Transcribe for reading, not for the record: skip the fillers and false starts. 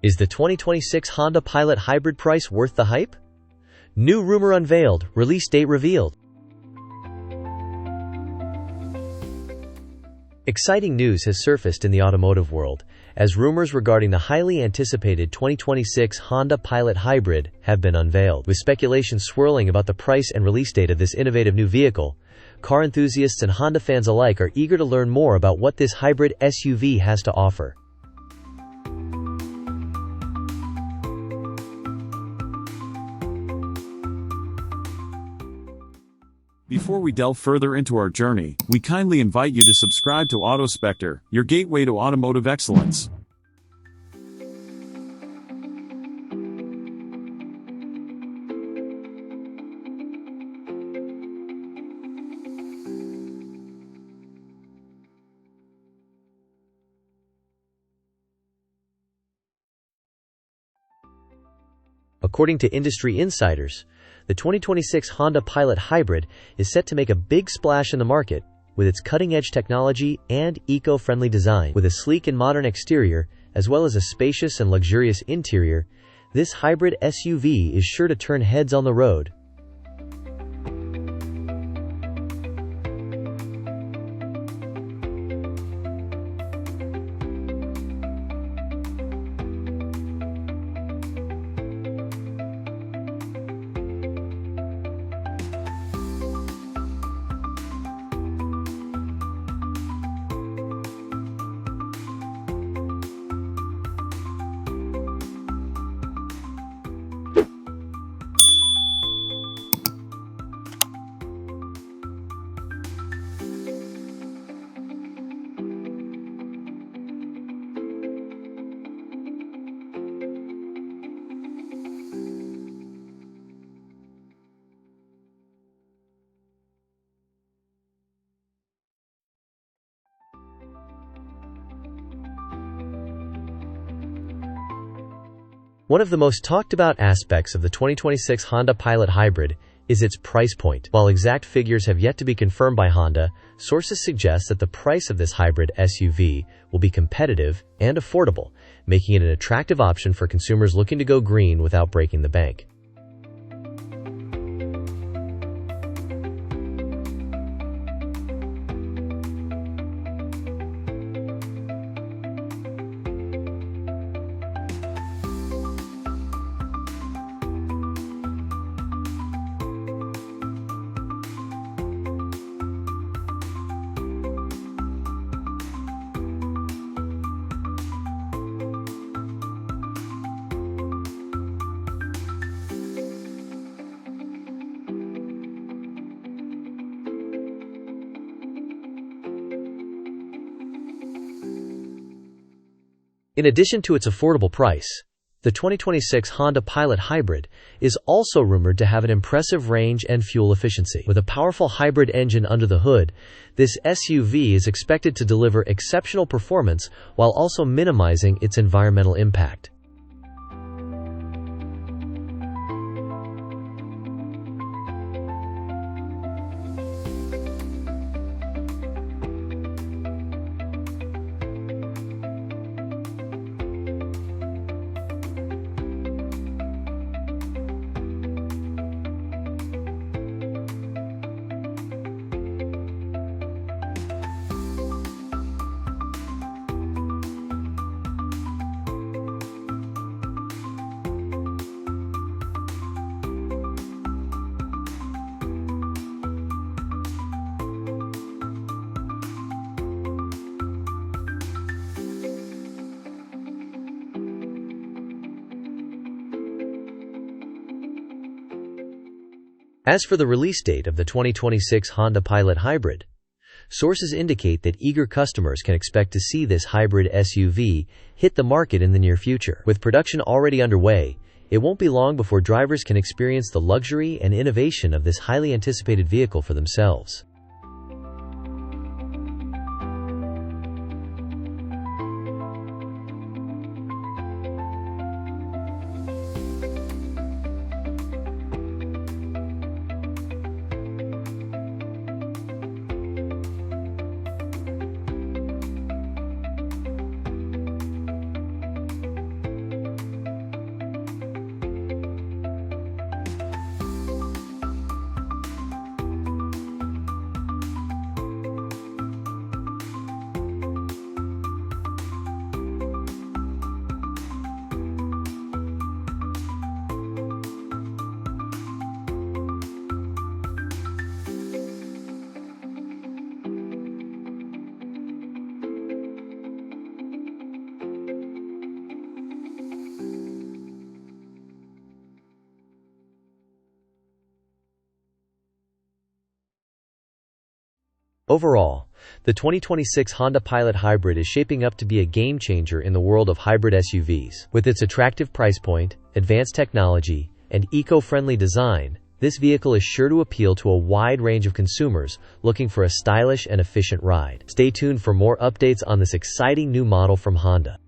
Is the 2026 Honda Pilot Hybrid price worth the hype? New rumor unveiled, release date revealed. Exciting news has surfaced in the automotive world, as rumors regarding the highly anticipated 2026 Honda Pilot Hybrid have been unveiled. With speculation swirling about the price and release date of this innovative new vehicle, car enthusiasts and Honda fans alike are eager to learn more about what this hybrid SUV has to offer. Before we delve further into our journey, we kindly invite you to subscribe to AutoSpectre, your gateway to automotive excellence. According to industry insiders, the 2026 Honda Pilot Hybrid is set to make a big splash in the market with its cutting-edge technology and eco-friendly design. With a sleek and modern exterior, as well as a spacious and luxurious interior, this hybrid SUV is sure to turn heads on the road. One of the most talked about aspects of the 2026 Honda Pilot Hybrid is its price point. While exact figures have yet to be confirmed by Honda, sources suggest that the price of this hybrid SUV will be competitive and affordable, making it an attractive option for consumers looking to go green without breaking the bank. In addition to its affordable price, the 2026 Honda Pilot Hybrid is also rumored to have an impressive range and fuel efficiency. With a powerful hybrid engine under the hood, this SUV is expected to deliver exceptional performance while also minimizing its environmental impact. As for the release date of the 2026 Honda Pilot Hybrid, sources indicate that eager customers can expect to see this hybrid SUV hit the market in the near future. With production already underway, it won't be long before drivers can experience the luxury and innovation of this highly anticipated vehicle for themselves. Overall, the 2026 Honda Pilot Hybrid is shaping up to be a game-changer in the world of hybrid SUVs. With its attractive price point, advanced technology, and eco-friendly design, this vehicle is sure to appeal to a wide range of consumers looking for a stylish and efficient ride. Stay tuned for more updates on this exciting new model from Honda.